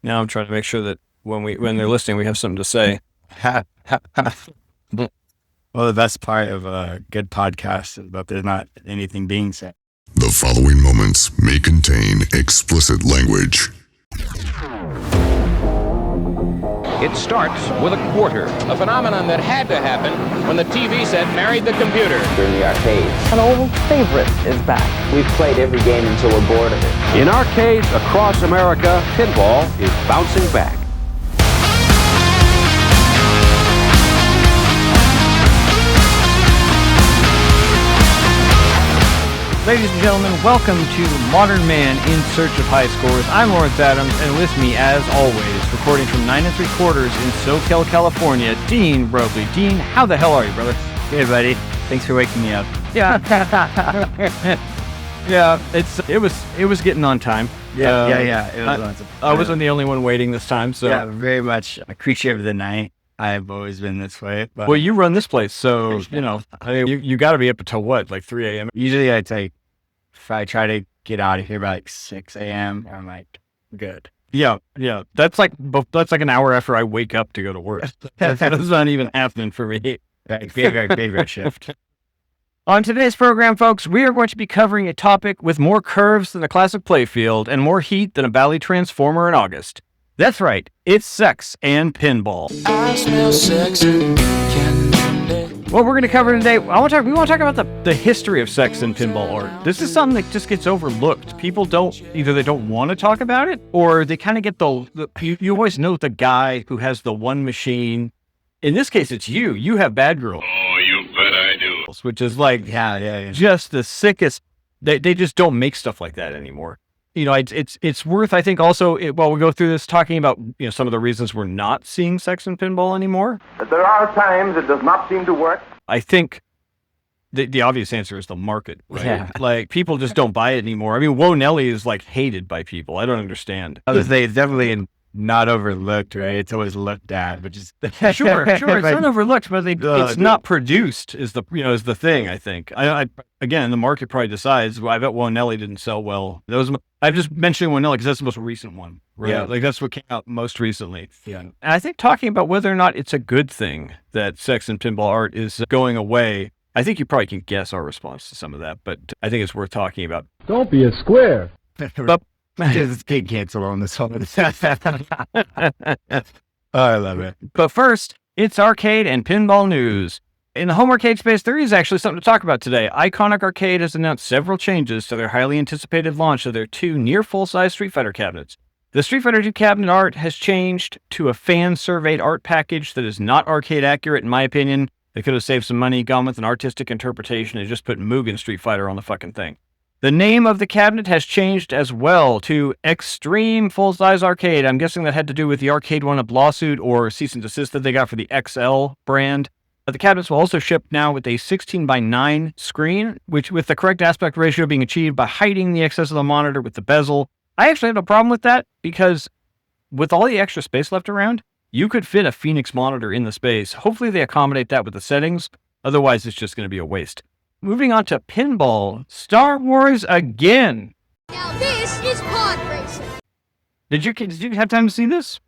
Now I'm trying to make sure that when they're listening, we have something to say. Well, the best part of a good podcast is that there's not anything being said. The following moments may contain explicit language. It starts with a quarter, a phenomenon that had to happen when the TV set married the computer. In the arcades. An old favorite is back. We've played every game until we're bored of it. In arcades across America, pinball is bouncing back. Ladies and gentlemen, welcome to Modern Man in Search of High Scores. I'm Lawrence Adams, and with me, as always, recording from 9 3/4 in SoCal, California, Dean Robley. Dean, how the hell are you, brother? Hey, buddy. Thanks for waking me up. Yeah. Yeah, it was getting on time. Yeah. It was awesome. I wasn't the only one waiting this time, so. Yeah, very much a creature of the night. I've always been this way. But Well, you run this place, so, you got to be up until what, like 3 a.m.? usually if I try to get out of here by like 6 a.m., I'm like, good. Yeah. That's like an hour after I wake up to go to work. That's not even happening for me. Right, favorite shift. On today's program, folks, we are going to be covering a topic with more curves than a classic playfield and more heat than a Bally Transformer in August. That's right, it's sex and pinball. I smell sex and candy. What we're going to cover today, we want to talk about the history of sex and pinball art. This is something that just gets overlooked. People either they don't want to talk about it, or they kind of get you always know the guy who has the one machine. In this case, it's you. You have Bad Girl. Oh, you bet I do. Which is like Yeah. just the sickest. They just don't make stuff like that anymore. It's worth, I think, also, while we go through this, talking about some of the reasons we're not seeing sex and pinball anymore. There are times it does not seem to work. I think the obvious answer is the market, right? Yeah. Like, people just don't buy it anymore. I mean, Whoa Nelly is like hated by people. I don't understand. I would say it's definitely not overlooked, right? It's always looked at, but just Sure. It's not overlooked, but it's not produced is the thing. I think. I again, the market probably decides. Well, I bet Whoa Nelly didn't sell well. I'm just mentioning Whoa Nelly because that's the most recent one, right? Yeah. Like that's what came out most recently. Yeah. And I think talking about whether or not it's a good thing that sex and pinball art is going away, I think you probably can guess our response to some of that, but I think it's worth talking about. Don't be a square. But Just get canceled on this one. Oh, I love it. But first, it's arcade and pinball news. In the home arcade space, there is actually something to talk about today. Iconic Arcade has announced several changes to their highly anticipated launch of their two near full-size Street Fighter cabinets. The Street Fighter 2 cabinet art has changed to a fan-surveyed art package that is not arcade accurate, in my opinion. They could have saved some money, gone with an artistic interpretation, and just put Mugen Street Fighter on the fucking thing. The name of the cabinet has changed as well to Extreme Full-Size Arcade. I'm guessing that had to do with the Arcade One Up lawsuit or cease and desist that they got for the XL brand. The cabinets will also ship now with a 16:9 screen, which with the correct aspect ratio being achieved by hiding the excess of the monitor with the bezel. I actually have no problem with that because with all the extra space left around, you could fit a Phoenix monitor in the space. Hopefully they accommodate that with the settings. Otherwise, it's just going to be a waste. Moving on to pinball, Star Wars again. Now this is pod racing. Did you have time to see this?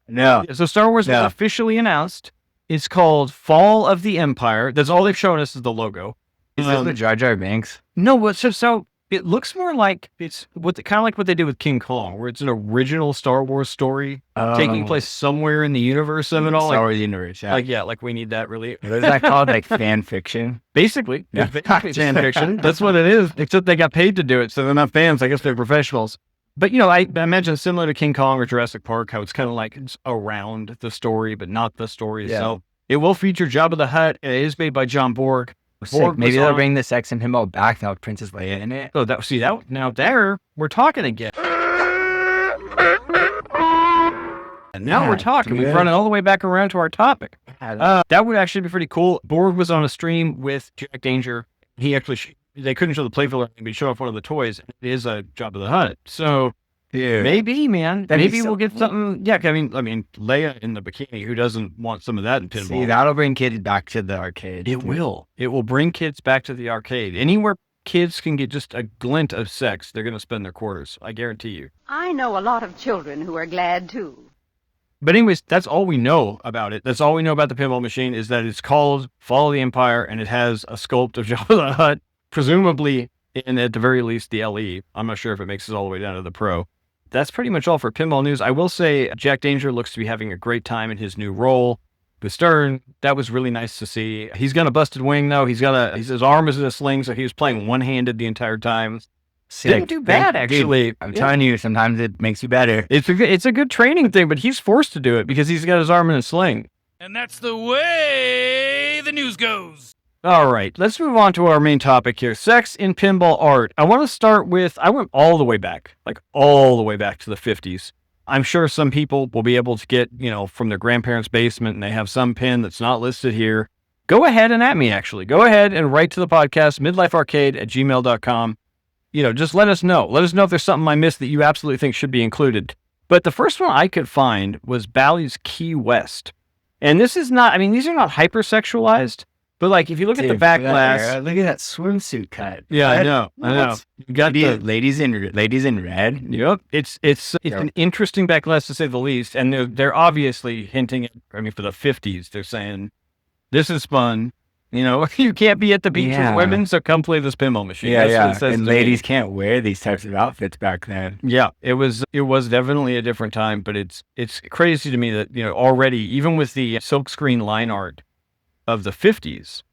No. So Star Wars was officially announced. It's called Fall of the Empire. That's all they've shown us is the logo. Is this the Jar Jar Binks? No, but so it looks more like it's kind of like what they did with King Kong, where it's an original Star Wars story taking place somewhere in the universe of it all. Star Wars universe, yeah. Like we need that really. What is that called? Like fan fiction? Basically, Yeah. it's fan fiction. That's what it is. Except they got paid to do it, so they're not fans. I guess they're professionals. But I imagine similar to King Kong or Jurassic Park, how it's kind of like it's around the story, but not the story. Yeah. So it will feature Jabba the Hutt. It is made by John Borg. Sick. Maybe they'll bring the sex and pinball back now with Princess Leia in it. So now there we're talking again. And now we're talking. We've run it all the way back around to our topic. That would actually be pretty cool. Borg was on a stream with Jack Danger. He actually they couldn't show the playfield or anything, but he showed off one of the toys. It is a Jabba the Hutt. So maybe, man, maybe we'll get something. Yeah, I mean, Leia in the bikini. Who doesn't want some of that in pinball? See, that'll bring kids back to the arcade. It will. It will bring kids back to the arcade. Anywhere kids can get just a glint of sex, they're going to spend their quarters. I guarantee you. I know a lot of children who are glad too. But anyways, that's all we know about it. That's all we know about the pinball machine is that it's called Fall of the Empire, and it has a sculpt of Jabba the Hutt, presumably, and at the very least, the LE. I'm not sure if it makes it all the way down to the Pro. That's pretty much all for pinball news. I will say Jack Danger looks to be having a great time in his new role with Stern. That was really nice to see. He's got a busted wing, though. His arm is in a sling, so he was playing one-handed the entire time. See, Didn't do bad, actually. Dude, I'm telling you, sometimes it makes you better. It's a good training thing, but he's forced to do it because he's got his arm in a sling. And that's the way the news goes. All right, let's move on to our main topic here. Sex in pinball art. I want to start with, I went all the way back, like all the way back to the 50s. I'm sure some people will be able to get, from their grandparents' basement and they have some pin that's not listed here. Go ahead and at me, actually. Go ahead and write to the podcast, midlifearcade@gmail.com. Just let us know. Let us know if there's something I missed that you absolutely think should be included. But the first one I could find was Bally's Key West. And this is not, these are not hypersexualized, but like if you look at the back glass. Look at that swimsuit cut. Yeah, I know. You got the ladies in red. Yep. It's an interesting back glass to say the least. And they're obviously hinting at, for the 50s, they're saying, this is fun. You can't be at the beach with women, so come play this pinball machine. Yeah. And ladies can't wear these types of outfits back then. Yeah, it was definitely a different time, but it's crazy to me that, already, even with the silkscreen line art of the 50s,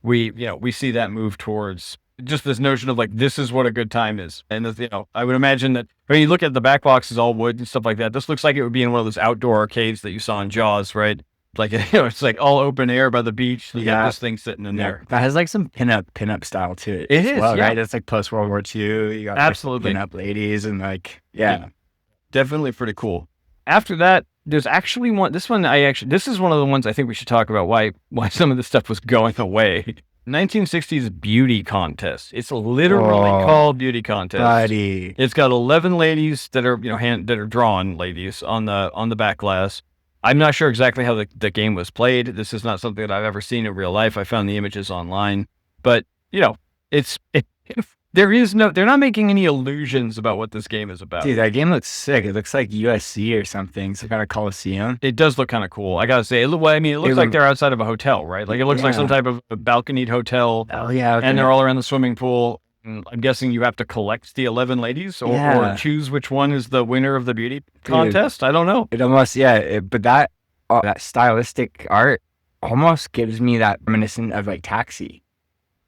we see that move towards just this notion of like, this is what a good time is. And, I would imagine that when you look at the back box is all wood and stuff like that, this looks like it would be in one of those outdoor arcades that you saw in Jaws, right? Like, it's like all open air by the beach. You got this thing sitting in there. That has like some pinup style to it. It is, right? It's like post World War II. You got absolutely pinup ladies and definitely pretty cool. After that, there's actually one. This is one of the ones I think we should talk about. Why some of this stuff was going away. 1960s beauty contest. It's literally called beauty contest. Buddy. It's got 11 ladies that are that are drawn ladies on the back glass. I'm not sure exactly how the game was played. This is not something that I've ever seen in real life. I found the images online, but they're not making any illusions about what this game is about. Dude, that game looks sick. It looks like USC or something. Some kind of Coliseum. It does look kind of cool. I gotta say, it looks like they're outside of a hotel, right? Like it looks like some type of a balconied hotel. Oh yeah. Okay. And they're all around the swimming pool. I'm guessing you have to collect the 11 ladies or choose which one is the winner of the beauty contest. I don't know. It almost, but that stylistic art almost gives me that reminiscent of like Taxi.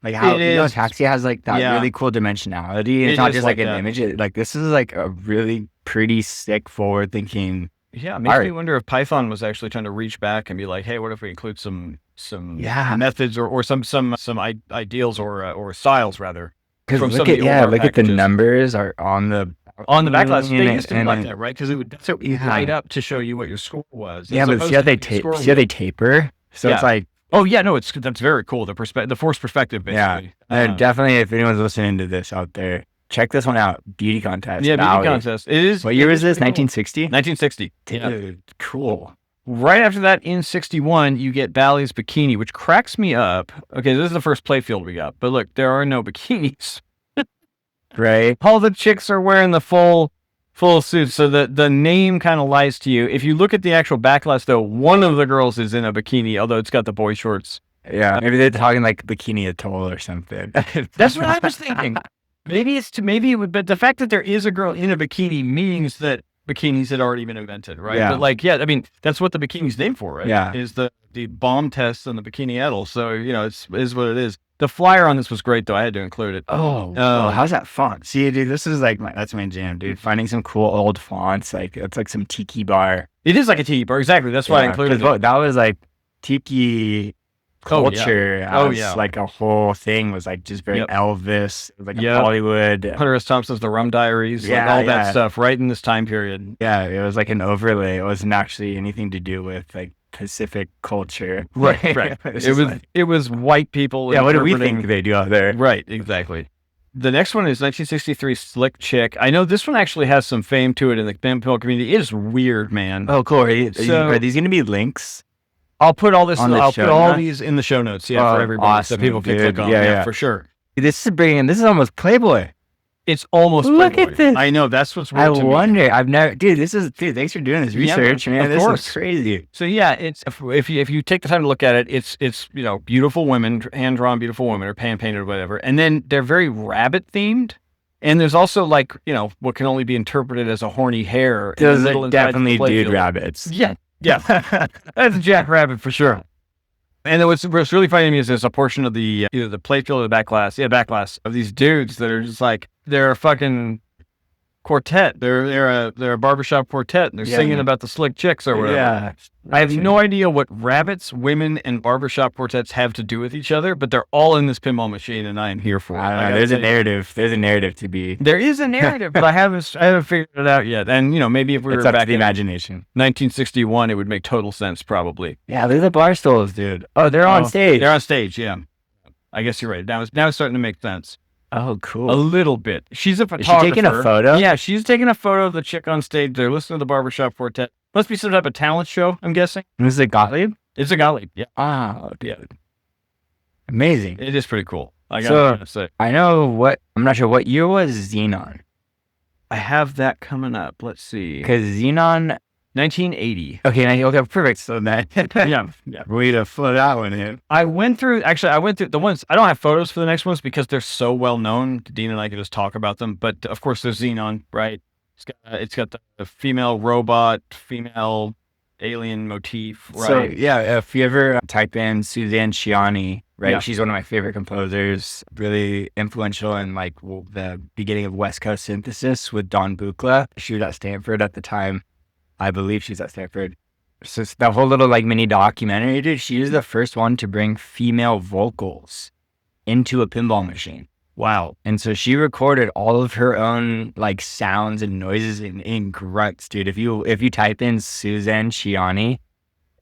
Like how Taxi has like that really cool dimensionality. It's not just like an image. Like this is like a really pretty sick forward thinking. Yeah, it makes me wonder if Python was actually trying to reach back and be like, hey, what if we include some methods or some ideals or styles rather. Because look at the numbers are on the backlash. They used to be like that, right? Because it would light up to show you what your score was. Yeah, but see how they taper. So it's like, oh yeah, no, that's very cool. The forced perspective, basically. Yeah, definitely. If anyone's listening to this out there, check this one out. Beauty contest. Yeah, beauty contest. It is. What year was this? 1960. 1960. Dude, cool. Right after that, in 61, you get Bally's Bikini, which cracks me up. Okay, this is the first playfield we got, but look, there are no bikinis. Right? All the chicks are wearing the full suits, so the name kind of lies to you. If you look at the actual backlash, though, one of the girls is in a bikini, although it's got the boy shorts. Yeah, maybe they're talking like Bikini Atoll or something. That's what I was thinking. But the fact that there is a girl in a bikini means that bikinis had already been invented, right? Yeah. But that's what the bikini's named for, right? Yeah. Is the bomb test and the bikini atoll. So, it is what it is. The flyer on this was great, though. I had to include it. Oh, how's that font? See, dude, this is like that's my jam, dude. Finding some cool old fonts, like it's like some tiki bar. It is like a tiki bar, exactly. That's why I included it. That was like tiki culture. Like a whole thing was like just very Elvis, like Hollywood. Hunter S. Thompson's The Rum Diaries, all that stuff, right in this time period. Yeah, it was like an overlay. It wasn't actually anything to do with like Pacific culture. Right. It was white people. Yeah, what do we think they do out there? Right, exactly. The next one is 1963 Slick Chick. I know this one actually has some fame to it in the pinball community. It is weird, man. Oh, cool. Are these going to be links? I'll put all this. I'll put all these in the show notes. Yeah, for everybody, so people can click on. Yeah, for sure. This is almost Playboy. It's almost Look Playboy. at this. I know, that's what's weird I to me. wonder. I've never, dude. Thanks for doing this research, man. Of This course. is crazy. So yeah, it's if you take the time to look at it, it's beautiful women, hand drawn beautiful women, or pan painted or whatever, and then they're very rabbit themed, and there's also like what can only be interpreted as a horny hair. Those are definitely dude rabbits. Yeah, that's a jackrabbit for sure. And then what's really funny to me is there's a portion of the the playfield or the back glass of these dudes that are just like they're a fucking quartet. They're a barbershop quartet. And they're singing about the slick chicks or whatever. Yeah. I have no idea what rabbits, women, and barbershop quartets have to do with each other, but they're all in this pinball machine, and I am here for it. I don't know. There's a narrative. There's a narrative to be. There is a narrative, but I haven't figured it out yet. And maybe if we were back in the imagination, 1961, it would make total sense, probably. Yeah, look at the bar stools, dude. Oh, they're on stage. They're on stage. Yeah, I guess you're right. Now it's starting to make sense. Oh, cool. A little bit. She's a photographer. Is she taking a photo? Yeah, she's taking a photo of the chick on stage. They're listening to the barbershop quartet. Must be some type of talent show, I'm guessing. Is it Gottlieb? It's a Gottlieb, yeah. Oh, dude. Amazing. It is pretty cool. I gotta say. I'm not sure what year was Xenon. I have that coming up. Let's see. Because Xenon... 1980. Okay, perfect. So that, yeah. Way to float that one in. I went through the ones, I don't have photos for the next ones because they're so well known. Dean and I could just talk about them. But of course, there's Xenon, right? It's got the female robot, female alien motif, right? So, yeah, if you ever type in Suzanne Ciani, right? Yeah. She's one of my favorite composers, really influential in like the beginning of West Coast synthesis with Don Buchla. She was at Stanford at the time. I believe she's at Stanford. So that whole little like mini documentary, dude, she was the first one to bring female vocals into a pinball machine. Wow. And so she recorded all of her own like sounds and noises in grunts, dude. If you type in Suzanne Ciani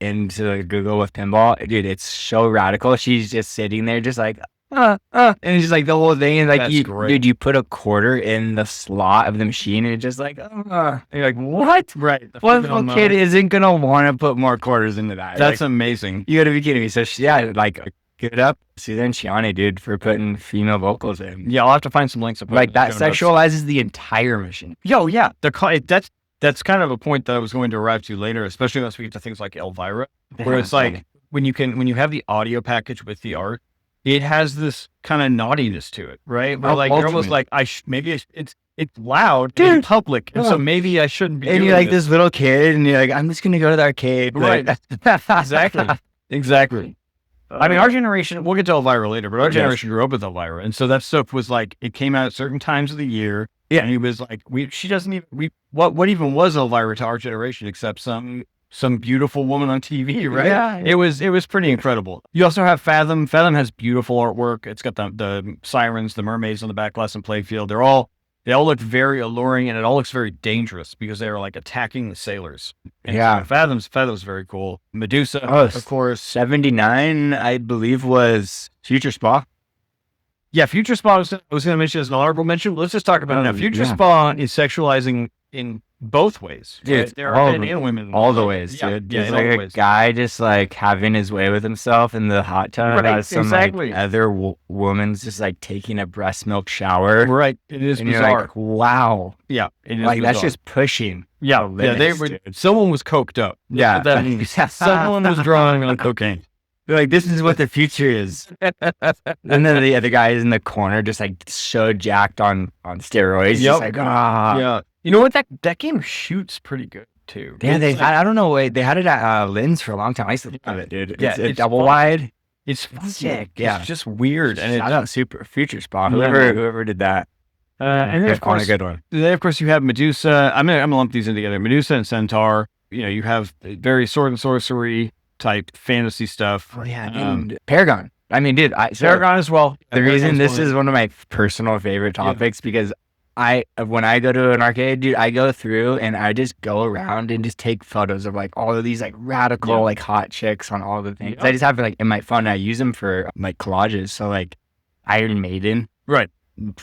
into Google with pinball, dude, it's so radical. She's just sitting there just like, and it's just like the whole thing. And like, you put a quarter in the slot of the machine and it's just like, and you're like, what? Right. What little kid isn't going to want to put more quarters into that? That's amazing. You got to be kidding me. So give it up, Suzanne Ciani, dude, for putting female vocals in. Yeah, I'll have to find some links. Like that sexualizes the entire machine. Yo, yeah. That's kind of a point that I was going to arrive to later, especially once we get to things like Elvira, where it's like when you have the audio package with the art, it has this kind of naughtiness to it, right? Where like you're almost like it's loud in public, and so maybe I shouldn't be. And you're like this little kid, and you're like, I'm just gonna go to the arcade, right? Exactly. I mean, our generation, we'll get to Elvira later, but our generation grew up with Elvira. And so that stuff was like, it came out at certain times of the year. Yeah. And he was like, what even was Elvira to our generation except some beautiful woman on TV, right? Yeah. It was pretty incredible. You also have Fathom. Fathom has beautiful artwork. It's got the sirens, the mermaids on the back glass and playfield. They all look very alluring, and it all looks very dangerous because they are like attacking the sailors. And so Fathom's very cool. Medusa, of course. 79, I believe, was Future Spa. Yeah, Future Spa I was going to mention as an honorable mention. Let's just talk about it now. Future Spa is sexualizing in both ways. Dude, right? There are men and women. All the ways, dude. Yeah, Just like a guy just like having his way with himself in the hot tub. Right, some like, other woman's just like taking a breast milk shower. Right. It is and bizarre. You're like, wow. Yeah. It is like bizarre. that's just pushing. Yeah. Someone was coked up. Yeah. That means. Someone was drawing on cocaine. They're like, this is what the future is. And then the other guy is in the corner just like so jacked on steroids. Just like, Yeah. You know what? That game shoots pretty good too. Yeah, I don't know. They had it at Lynn's for a long time. I used to love it, dude. Yeah, it's a double wide. It's sick. Yeah, it's just weird. And I don't super Future Spa. Whoever did that. And then of course, a good one. Then of course you have Medusa. I'm gonna lump these in together. Medusa and Centaur. You have very sword and sorcery type fantasy stuff. Oh yeah, and Paragon. I mean, dude, Paragon as well. The reason this is one of my personal favorite topics because when I go to an arcade, dude, I go through and I just go around and just take photos of like all of these like radical like hot chicks on all the things. I just have like in my phone. I use them for like collages. So like Iron Maiden, right?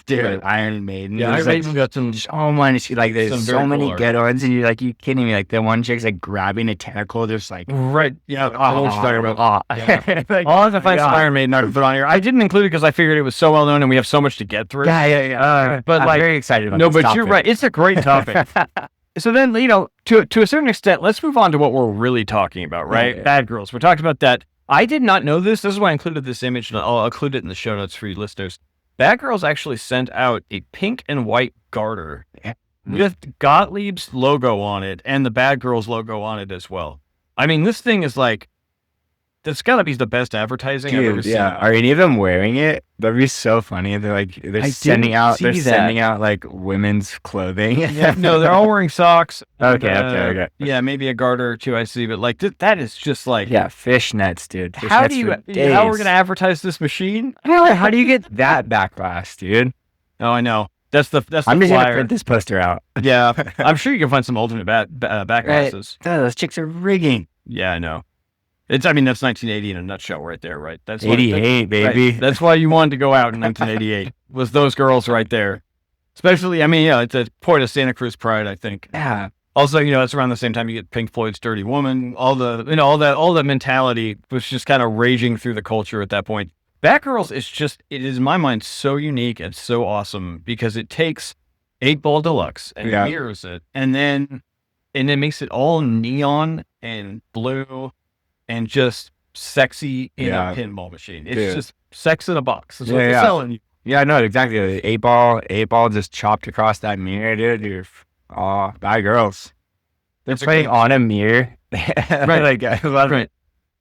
Dude, Iron Maiden. Yeah, Iron Maiden got some. So many, like, there's so many cool good ones, and you're like, you kidding me? Like, the one chick's like grabbing a tentacle, just like, right. Yeah, I know what you're talking about. Yeah. Like, I'll have to find some Iron Maiden art to put on here. I didn't include it because I figured it was so well known and we have so much to get through. Yeah. But I'm like, very excited about no, this but topic. you're right. It's a great topic. So then, to a certain extent, let's move on to what we're really talking about, right? Yeah. Bad girls. We're talking about that. I did not know this. This is why I included this image, and I'll include it in the show notes for you listeners. Bad Girls actually sent out a pink and white garter with Gottlieb's logo on it and the Bad Girls logo on it as well. I mean, this thing is like, that's got to be the best advertising I've ever seen. Yeah. Are any of them wearing it? That'd be so funny. They're sending out like women's clothing. Yeah, no, they're all wearing socks. Okay. Yeah, maybe a garter or two I see, but like that is just like, yeah, fishnets, dude. How we're gonna advertise this machine? How do you get that backlash, dude? Oh, I know. That's the I'm just flyer. gonna print this poster out. Yeah, I'm sure you can find some alternate backlashes. Right. Those chicks are rigging. Yeah, I know. That's 1980 in a nutshell right there, right? That's 88, baby. Right. That's why you wanted to go out in 1988, was those girls right there. Especially, it's a point of Santa Cruz pride, I think. Yeah. Also, it's around the same time you get Pink Floyd's Dirty Woman. All the mentality was just kind of raging through the culture at that point. Batgirls it is in my mind so unique and so awesome because it takes 8-Ball Deluxe and mirrors it and then makes it all neon and blue and just sexy in a pinball machine. It's just sex in a box. That's what they're selling you. Yeah, no, exactly. 8-ball just chopped across that mirror, dude. Bad girls. They're playing on a mirror. Right. Right.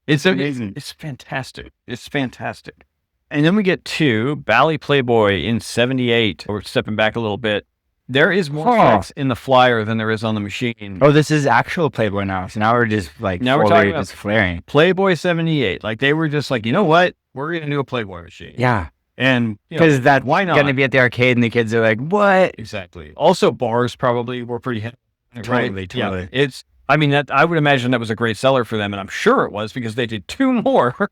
It's amazing. It's fantastic. It's fantastic. And then we get to Bally Playboy in 78. We're stepping back a little bit. There is more sex in the flyer than there is on the machine. Oh, this is actual Playboy now. So now we're just like, now we're talking about just flaring. Playboy 78. Like they were just like, you know what? We're going to do a Playboy machine. Yeah. And because that's why not? Going to be at the arcade and the kids are like, what? Exactly. Also, bars probably were pretty heavy. Totally. Yeah, I would imagine that was a great seller for them, and I'm sure it was because they did 2 more.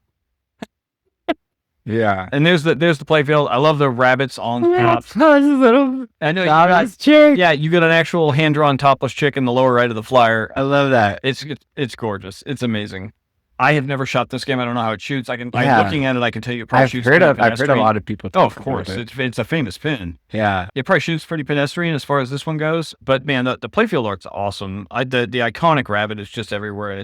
Yeah. And there's the playfield. I love the rabbits on top. I know. Yeah, you get an actual hand-drawn topless chick in the lower right of the flyer. I love that. It's gorgeous. It's amazing. I have never shot this game. I don't know how it shoots. I'm looking at it. I can tell you it probably shoots. I've heard a lot of people. Oh, of course. It's a famous pin. Yeah. It probably shoots pretty pedestrian as far as this one goes. But man, the playfield art's awesome. The iconic rabbit is just everywhere.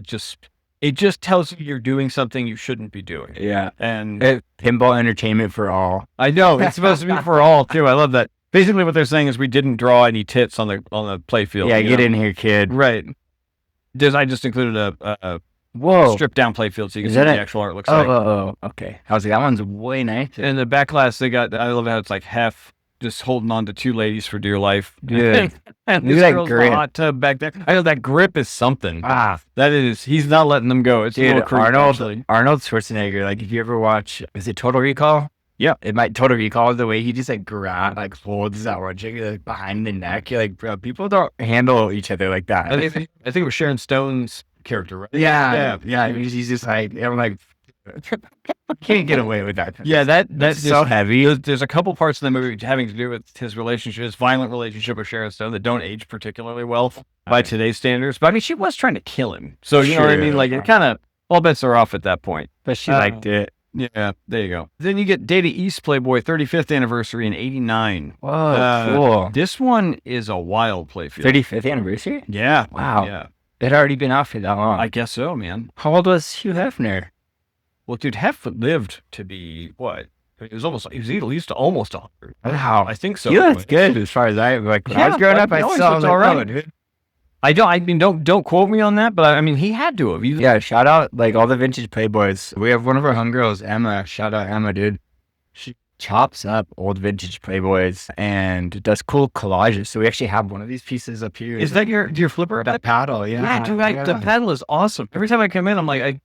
It just tells you you're doing something you shouldn't be doing. Yeah. And pinball entertainment for all. I know. It's supposed to be for all too. I love that. Basically what they're saying is we didn't draw any tits on the playfield. Yeah, get in here, kid. Right. I just included a stripped down playfield so you can see what the actual art looks like. Oh, okay. I was like, that one's way nicer. And the back glass I love how it's like half just holding on to 2 ladies for dear life. Yeah. And this girl's in the hot tub back there. I know that grip is something. He's not letting them go. It's a little creepy, Arnold Schwarzenegger, like if you ever watch, is it Total Recall? Yeah. It might Total Recall the way he just holds that one chick behind the neck. You're like, bro, people don't handle each other like that. I think it was Sharon Stone's character, right? Yeah. He's just like, I'm like, can't get away with that. Yeah, that's so heavy. There's a couple parts of the movie having to do with his violent relationship with Sharon Stone that don't age particularly well by today's standards. But I mean, she was trying to kill him, so you know what I mean. Like it kind of all bets are off at that point. But she liked it. Yeah, there you go. Then you get Data East Playboy 35th anniversary in '89. Whoa, cool. This one is a wild playfield. 35th anniversary? Yeah. Wow. Yeah. It had already been out for that long. I guess so, man. How old was Hugh Hefner? Well, dude, Hef lived to be what? He was at least almost 100. Wow, I think so. Yeah, that's good as far as when I was growing up. I saw him. All right. Dude. Don't quote me on that, but I mean, he had to have. Yeah, shout out all the vintage Playboys. We have one of our homegirls, Emma. Shout out Emma, dude. She chops up old vintage Playboys and does cool collages. So we actually have one of these pieces up here. Is that your flipper? That paddle, yeah. Yeah, dude, the paddle is awesome. Every time I come in, I'm like,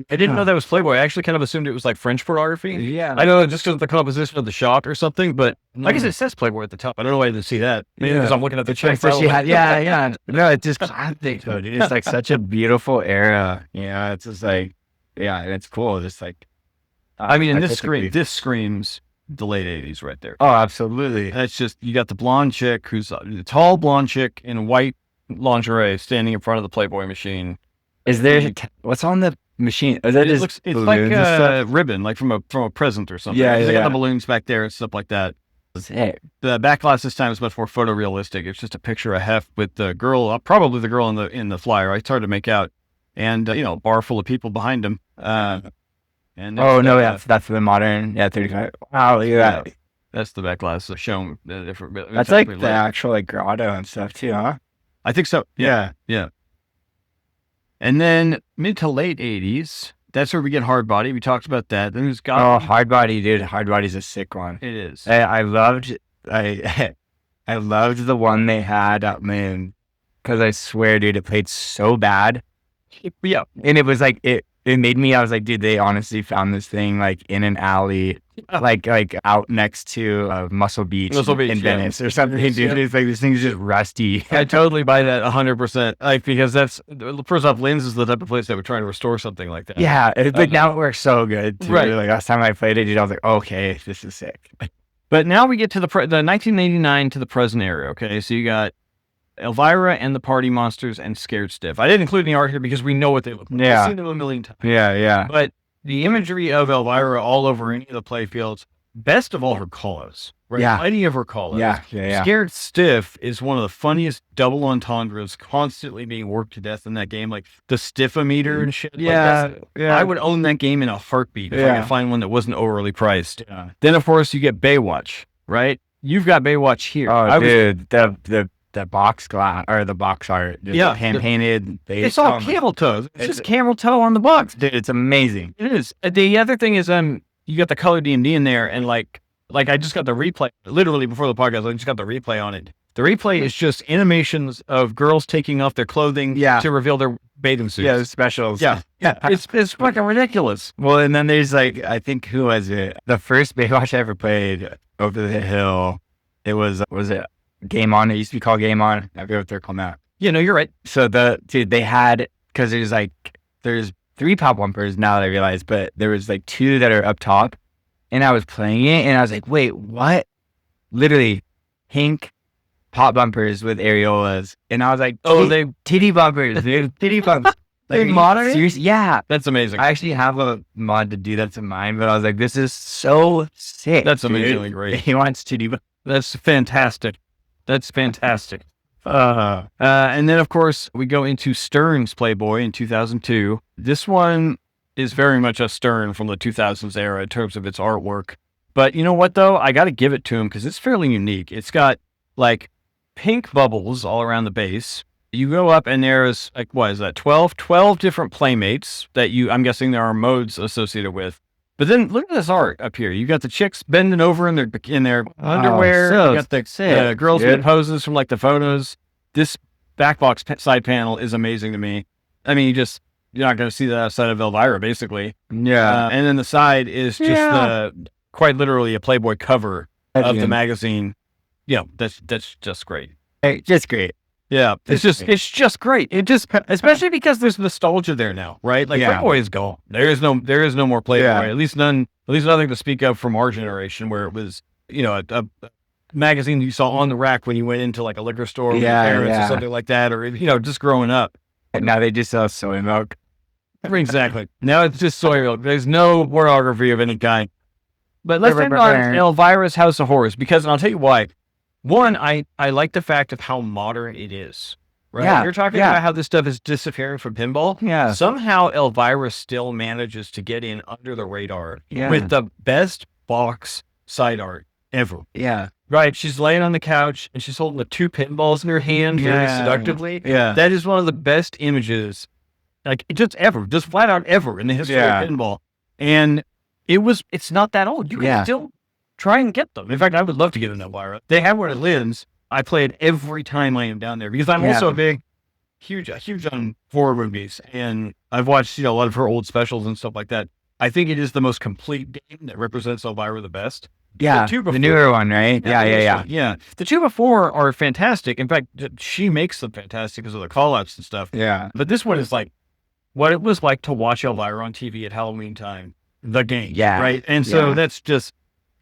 I didn't know that was Playboy. I actually kind of assumed it was like French pornography. Yeah. I know just because of the composition of the shot or something, but I guess it says Playboy at the top. I don't know why I didn't see that. Maybe because I'm looking at the check. Yeah. No, it's just classic, dude. It's like such a beautiful era. Yeah, it's just like, yeah, and it's cool. Just like, I mean, and this screams the late 80s right there. Oh, absolutely. That's just, you got the blonde chick who's a tall blonde chick in white lingerie standing in front of the Playboy machine. Is there, what's on the machine? Is that it's like a ribbon, like from a present or something. Yeah, They got the balloons back there and stuff like that. The back glass this time is much more photorealistic. It's just a picture of Hef with the girl, probably the girl in the flyer. It's hard to make out, and a bar full of people behind him. And that's the modern 35. Wow, look at that. That's the back glass shown. That's like the actual like grotto and stuff too, huh? I think so. Yeah. And then mid to late 80s. That's where we get Hard Body. We talked about that. Then there's Hard Body, dude. Hard Body's a sick one. It is. I loved the one they had at Moon, because I swear, dude, it played so bad. Yeah, and it was like it made me. I was like, dude, they honestly found this thing like in an alley, like out next to Muscle Beach in Venice or something, dude. Yeah. It's like this thing's just rusty. I totally buy that 100%. Like, because that's first off, Lynn's is the type of place that would try to restore something like that. Yeah, but now it works so good too. Right. Like last time I played it, dude, I was like, okay, this is sick. But now we get to the 1989 to the present era. Okay, so you got Elvira and the Party Monsters and Scared Stiff. I didn't include any art here because we know what they look like. Yeah. We've seen them a million times. Yeah. But the imagery of Elvira all over any of the play fields, best of all her call-outs. Right? Yeah. Any of her call-outs. Yeah. Scared Stiff is one of the funniest double entendres constantly being worked to death in that game. Like the Stiffometer and shit. Yeah. I would own that game in a heartbeat if I could find one that wasn't overly priced. Yeah. Then, of course, you get Baywatch, right? You've got Baywatch here. Oh, dude, the box glass or the box art, hand painted. It's all camel toes. It's just camel toe on the box. Dude, it's amazing. It is. The other thing is, you got the color D&D in there, and like I just got the replay literally before the podcast. I just got the replay on it. The replay is just animations of girls taking off their clothing to reveal their bathing suits. Yeah, the specials. Yeah. It's fucking ridiculous. Well, and then there's like, I think, who was it? The first Baywatch I ever played, Over the Hill. It was it Game On? It used to be called Game On. I forget what they're called now. Yeah, no, you're right. So they had, because there's 3 pop bumpers now that I realize, but there was like 2 that are up top, and I was playing it and I was like, wait, what? Literally pink pop bumpers with areolas, and I was like, oh, they titty bumpers, dude. Titty bumps. Like, modern? Seriously? Yeah. That's amazing. I actually have a mod to do that to mine, but I was like, this is so sick. That's amazingly great. He wants titty bumpers. That's fantastic. And then, of course, we go into Stern's Playboy in 2002. This one is very much a Stern from the 2000s era in terms of its artwork. But you know what, though? I got to give it to him because it's fairly unique. It's got, like, pink bubbles all around the base. You go up and there's, like, what is that, 12 different playmates that I'm guessing there are modes associated with. But then look at this art up here. You got the chicks bending over in their underwear. You got the girls in poses from like the photos. This back box side panel is amazing to me. I mean, you're not going to see that outside of Elvira, basically. Yeah. And then the side is just quite literally a Playboy cover of the magazine. Yeah, that's just great. Just great. Yeah, it's just great. It just, especially because there's nostalgia there now, right? Like Playboy is gone. There is no more Playboy. Yeah. At least nothing to speak of from our generation, where it was, a magazine you saw on the rack when you went into like a liquor store with your parents or something like that, or just growing up. And now they just sell soy milk. Exactly. Now it's just soy milk. There's no pornography of any kind. But let's end on Elvira's House of Horrors, because, and I'll tell you why. One, I like the fact of how modern it is, right? Yeah, You're talking about how this stuff is disappearing from pinball. Yeah. Somehow Elvira still manages to get in under the radar with the best box side art ever. Yeah. Right. She's laying on the couch and she's holding the 2 pinballs in her hand very seductively. Yeah. That is one of the best images, like just flat out ever in the history of pinball. And it's not that old. You can still try and get them. In fact, I would love to get an Elvira. They have one at Lynn's. I play it every time I am down there because I'm also huge on horror movies, and I've watched a lot of her old specials and stuff like that. I think it is the most complete game that represents Elvira the best. Yeah, the newer one, right? Yeah. The 2 before are fantastic. In fact, she makes them fantastic because of the call-outs and stuff. Yeah. But this one is like what it was like to watch Elvira on TV at Halloween time. The game. Yeah. Right? And so that's just,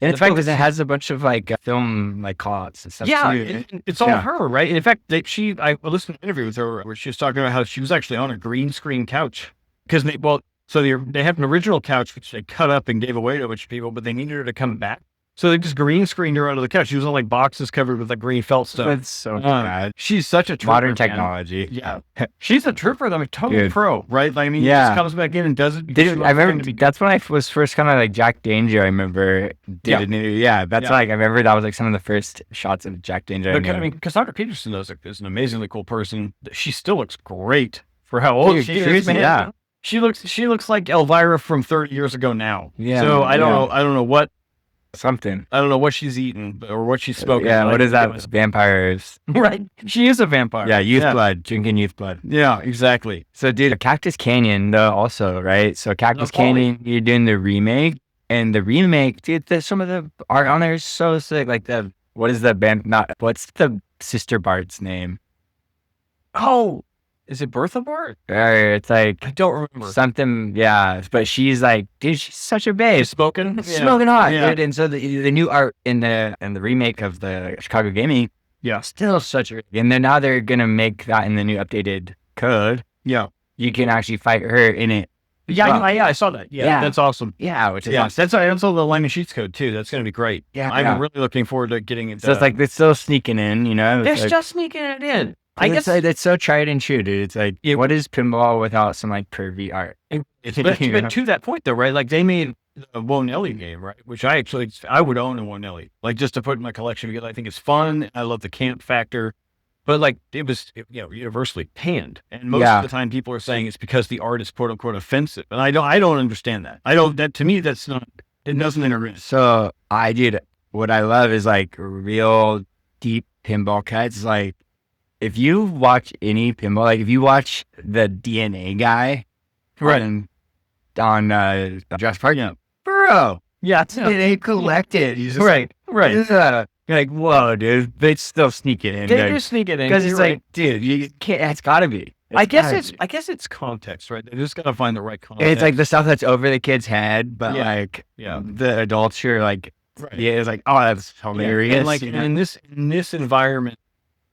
And it's cool because it has a bunch of like film like call-outs and stuff. Yeah, too. it's all her, right? In fact, I listened to an interview with her where she was talking about how she was actually on a green screen couch because they have an original couch which they cut up and gave away to a bunch of people, but they needed her to come back. So they just green screened her onto the couch. She was on like boxes covered with like green felt stuff. That's so bad. She's such a trooper, modern technology. Man. Yeah, she's a trooper. I'm a total pro, right? Like, I mean, yeah. She just comes back in and does it. I remember that's when I was first kind of like Jack Danger. I remember that's like I remember that was like some of the first shots of Jack Danger. But, I mean, Cassandra Peterson is an amazingly cool person. She still looks great for how old she is. Man. Yeah, she looks like Elvira from 30 years ago now. Yeah. So I don't know what. Something. I don't know what she's eaten or what she's spoken. Yeah, what is that? Vampires. Right. She is a vampire. Yeah, youth blood, drinking youth blood. Yeah, exactly. So, dude, Cactus Canyon, though, also, right? So, Cactus Canyon, you're doing the remake. And the remake, dude, some of the art on there is so sick. Like, what's the sister Bart's name? Oh, is it Bertha Bart? It's like, I don't remember. Something, yeah. But she's like, dude, she's such a babe. Smoking hot, dude. And so the new art in the remake of the Chicago Gaming, still such a. And then now they're gonna make that in the new updated code. Yeah, you can actually fight her in it. Yeah, I saw that. Yeah, that's awesome. Yeah, which is awesome. That's also the Line of Sheets code too. That's gonna be great. Yeah, I'm really looking forward to getting it. So it's like they're still sneaking in, you know. They're just sneaking it in. I guess it's so tried and true, dude. It's like, what is pinball without some like pervy art? But to that point, though, right? Like they made a Wonelli game, right? Which I would own a Wonelli, like just to put in my collection because I think it's fun. I love the camp factor, but like it was, universally panned, and most of the time people are saying it's because the art is quote unquote offensive, and I don't understand that. That to me, that's not. It doesn't enter. So what I love is like real deep pinball cuts, like. If you watch any pinball, like if you watch the DNA guy, right, on Jurassic Park, bro, they collected. He's just right. You're like, whoa, dude, they still sneak it in. They just sneak it in because it's like, dude, you can't. It's gotta be. I guess it's context, right? They just gotta find the right context. It's like the stuff that's over the kid's head, but the adults here, like, it's like, oh, that's hilarious. And like in this environment.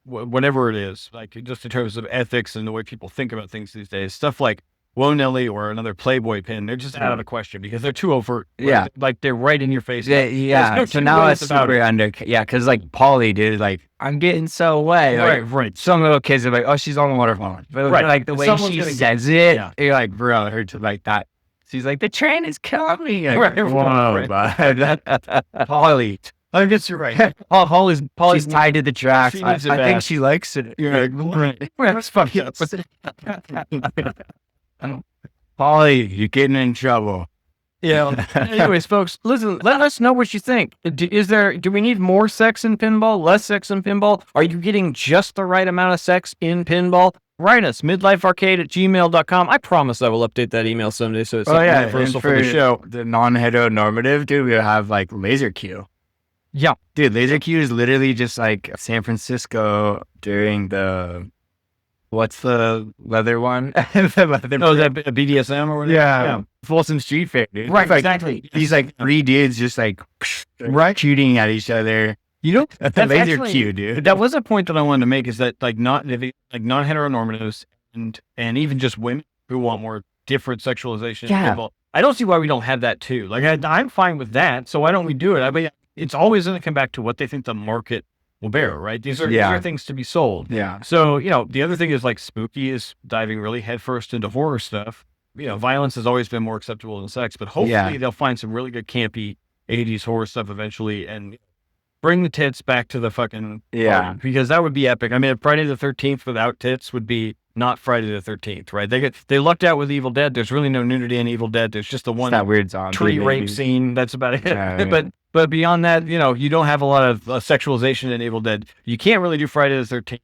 Whatever it is, like just in terms of ethics and the way people think about things these days, stuff like Wonelli or another Playboy pin, they're just out of the question because they're too overt. Right? Yeah, like they're right in your face. Yeah. No so now it's super under. Yeah, because like Paulie, dude, like I'm getting so wet. Right. Some little kids are like, oh, she's on the waterfall, but like the way she says it, you're like, bro, her to like that. She's like, the train is killing me. Like, whoa, Paulie. I guess you're right. Paul's tied to the tracks. I think she likes it. You're like, right. That's fucked up. Paulie, you're getting in trouble. Yeah. Anyways, folks, listen, let us know what you think. Do we need more sex in pinball? Less sex in pinball? Are you getting just the right amount of sex in pinball? Write us, midlifearcade@gmail.com. I promise I will update that email someday so it's universal for the show. The non-heteronormative, dude, we'll have like Laser Q. Yeah. Dude, Laser Q is literally just like San Francisco during the... What's the leather one? That BDSM or whatever? Yeah. Folsom Street Fair, dude. Right, like, exactly. These like three dudes just like shooting at each other. That's Laser Q, dude. That was a point that I wanted to make is that like non-heteronormatives and even just women who want more different sexualization. Yeah. I don't see why we don't have that too. Like I'm fine with that. So why don't we do it? I mean, it's always going to come back to what they think the market will bear, right? These are things to be sold. Yeah. So, the other thing is like Spooky is diving really headfirst into horror stuff. Violence has always been more acceptable than sex, but hopefully they'll find some really good campy 80s horror stuff eventually and bring the tits back to the fucking party, because that would be epic. I mean, Friday the 13th without tits would be not Friday the 13th, right? They lucked out with Evil Dead. There's really no nudity in Evil Dead. There's just the one that weird zombie tree rape scene. That's about it. But beyond that, you don't have a lot of sexualization in Evil Dead. You can't really do Friday the 13th.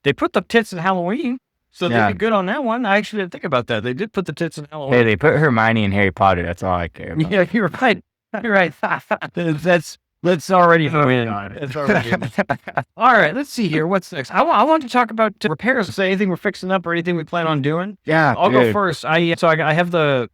They put the tits in Halloween, so they'd be good on that one. I actually didn't think about that. They did put the tits in Halloween. Hey, they put Hermione in Harry Potter. That's all I care about. Yeah, you're right. You're right. That's already win. It's already all right, let's see here. What's next? I want to talk about repairs. Say anything we're fixing up or anything we plan on doing. Yeah, I'll go first. I have the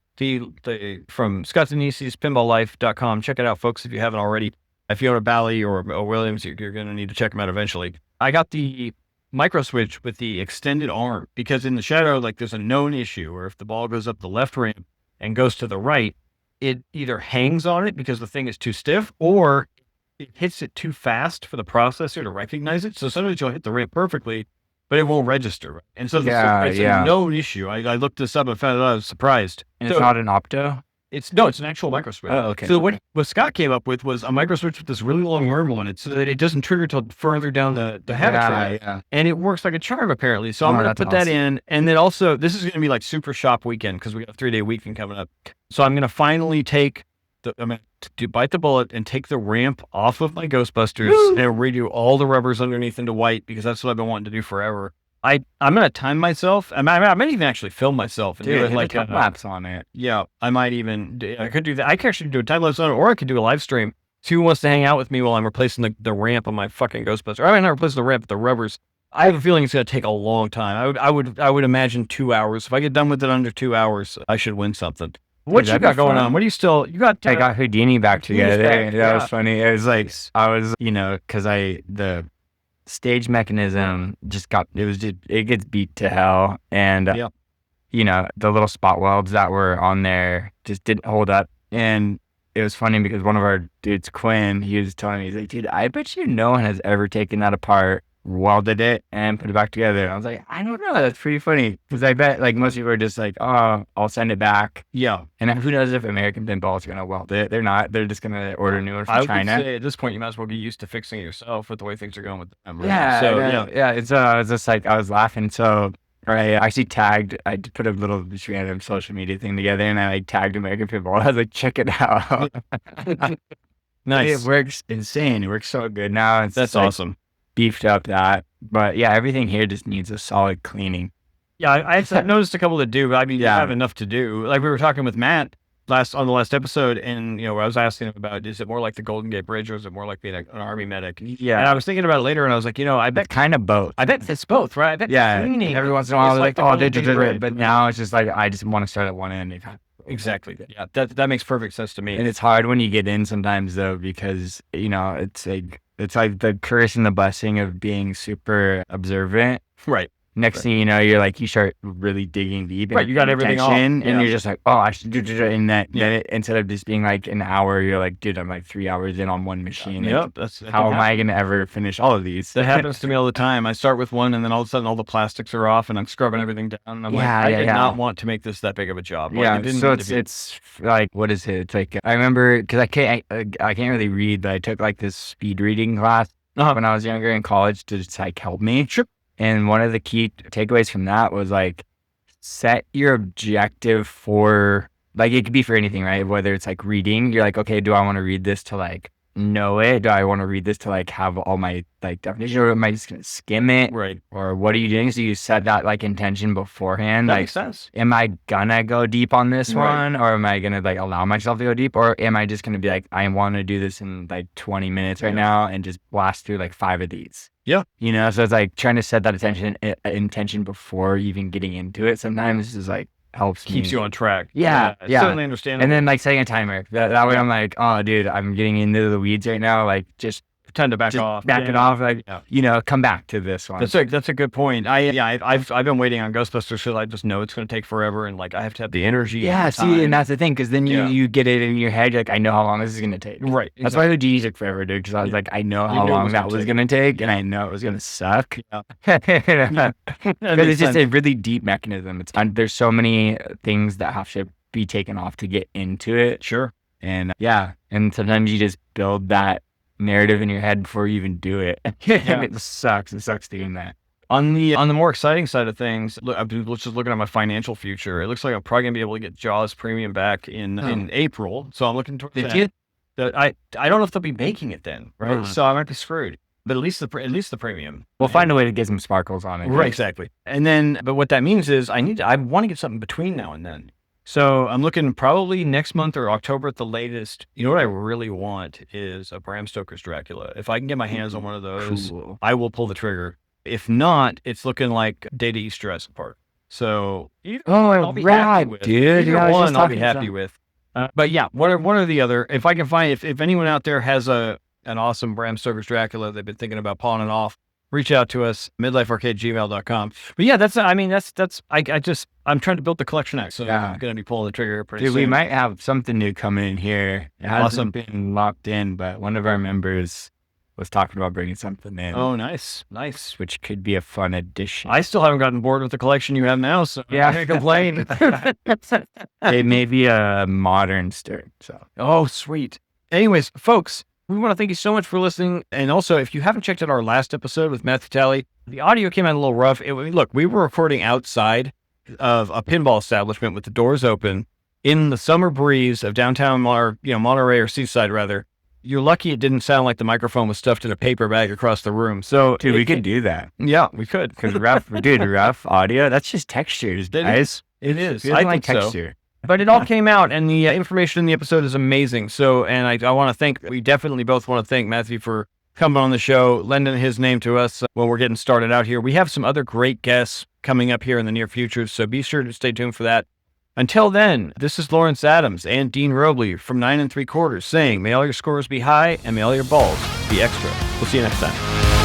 from Scott Denise's pinballlife.com. Check it out, folks, if you haven't already. If you own a Bally or a Williams, you're going to need to check them out eventually. I got the micro switch with the extended arm because in the Shadow, like there's a known issue where if the ball goes up the left ramp and goes to the right, it either hangs on it because the thing is too stiff or it hits it too fast for the processor to recognize it. So sometimes you'll hit the ramp perfectly, but it won't register. And so it's a known issue. I looked this up and found out I was surprised. And it's not an opto? It's an actual micro switch. Oh, okay. So what Scott came up with was a micro switch with this really long arm on it so that it doesn't trigger till further down the habit track. Yeah. And it works like a charm, apparently. So I'm going to put that in. And then also, this is going to be like Super Shop weekend because we got a 3-day weekend coming up. So I'm going to finally bite the bullet and take the ramp off of my Ghostbusters and redo all the rubbers underneath into white because that's what I've been wanting to do forever. I'm going to time myself. I might even actually film myself and do it like time lapse on it. Yeah, I might even. I could do that. I could actually do a time lapse on it, or I could do a live stream. See who wants to hang out with me while I'm replacing the ramp on my fucking Ghostbuster. I mean, not replacing the ramp, but the rubbers. I have a feeling it's going to take a long time. I would imagine 2 hours. If I get done with it under 2 hours, I should win something. What you got going on? What do you still? You got? I got Houdini back together. That was funny. It was like I was, because the stage mechanism it gets beat to hell, and the little spot welds that were on there just didn't hold up. And it was funny because one of our dudes, Quinn, he was telling me, he's like, dude, I bet you no one has ever taken that apart, welded it, and put it back together. And I was like, I don't know, that's pretty funny because I bet like most people are just like, oh, I'll send it back. Yeah. And who knows if American Pinball is going to weld it? They're not. They're just going to order new one from China. I would say at this point you might as well get used to fixing it yourself with the way things are going with them. Right? Yeah. It's just like I was laughing. So I actually tagged. I put a little random social media thing together, and I tagged American Pinball. I was like, check it out. Nice. It works insane. It works so good now. That's awesome. Beefed up that, but yeah, everything here just needs a solid cleaning. Yeah, I've noticed a couple that do, but I mean, you have enough to do. Like we were talking with Matt on the last episode, and where I was asking him about, is it more like the Golden Gate Bridge or is it more like being an army medic? Yeah, and I was thinking about it later, and I was like, I bet kind of both. I bet it's both, right? I bet cleaning. Every once in a while, I was like, but now it's just like I just want to start at one end. Exactly. Yeah, that makes perfect sense to me. And it's hard when you get in sometimes though, because it's like the curse and the blessing of being super observant. Right. Next thing you know, you start really digging deep. Right. You got everything off. And you're just like, oh, I should do it. And then instead of just being like an hour, you're like, dude, I'm like 3 hours in on one machine. Yep. How am I going to ever finish all of these? That happens to me all the time. I start with one and then all of a sudden all the plastics are off and I'm scrubbing everything down. And I'm I did not want to make this that big of a job. So it's like, what is it? It's like, I remember, because I can't really read, but I took like this speed reading class when I was younger in college to just like help me. Sure. And one of the key takeaways from that was like, set your objective for, like, it could be for anything, right? Whether it's like reading, you're like, okay, do I want to read this to like know it? Do I want to read this to like have all my like definition, or am I just going to skim it? Right. Or what are you doing? So you set that like intention beforehand. That makes sense. Am I gonna go deep on this one, or am I gonna like allow myself to go deep, or am I just gonna be like, I want to do this in like 20 minutes right now and just blast through like 5 of these? Yeah. So it's like trying to set that intention before even getting into it. Sometimes is like keeps you on track. Yeah. Certainly understandable. And then like setting a timer. That way I'm like, oh dude, I'm getting into the weeds right now. Like just tend to back off. Back it off. Like, come back to this one. That's a good point. I've been waiting on Ghostbusters because I just know it's going to take forever, and like I have to have the energy. Yeah, and that's the thing, because then you get it in your head. You're like, I know how long this is going to take. Right. That's why Houdini took forever, dude. Because I was like, I know how long that was going to take, and I know it was going to suck. Yeah. Because it's just a really deep mechanism. There's so many things that have to be taken off to get into it. Sure. And and sometimes you just build that narrative in your head before you even do it. And it sucks. It sucks doing that. On the more exciting side of things, look, I'm just looking at my financial future. It looks like I'm probably gonna be able to get Jaws Premium back in April. So I'm looking towards that. I don't know if they'll be making it then, right? So I might be screwed. But at least the premium. We'll find a way to get some sparkles on it. Right, exactly. And then, but what that means is I want to get something between now and then. So I'm looking probably next month or October at the latest. You know what I really want is a Bram Stoker's Dracula. If I can get my hands on one of those, I will pull the trigger. If not, it's looking like Data East Jurassic Park. So, I'll be happy with, dude. Either one I'll be happy with. But yeah, one or the other. If I can find, if anyone out there has an awesome Bram Stoker's Dracula they've been thinking about pawning off, reach out to us, midlifearcade@gmail.com. But yeah, I'm trying to build the collection act, so I'm going to be pulling the trigger pretty soon. We might have something new coming in here. It hasn't been locked in, but one of our members was talking about bringing something in. Oh, nice. Which could be a fun addition. I still haven't gotten bored with the collection you have now, so I can't complain. It may be a modern stir. So. Oh, sweet. Anyways, folks, we want to thank you so much for listening. And also, if you haven't checked out our last episode with Matthew Talley, the audio came out a little rough. Look, we were recording outside of a pinball establishment with the doors open in the summer breeze of downtown Monterey, or Seaside, rather. You're lucky it didn't sound like the microphone was stuffed in a paper bag across the room. So, dude, we could do that. Yeah, we could. Because rough audio, that's just textures, guys. It is. I like texture. So. But it all came out, and the information in the episode is amazing. So, and I want to we definitely both want to thank Matthew for coming on the show, lending his name to us when we're getting started out here. We have some other great guests coming up here in the near future, so be sure to stay tuned for that. Until then, this is Lawrence Adams and Dean Robley from 9 3/4 saying, may all your scores be high and may all your balls be extra. We'll see you next time.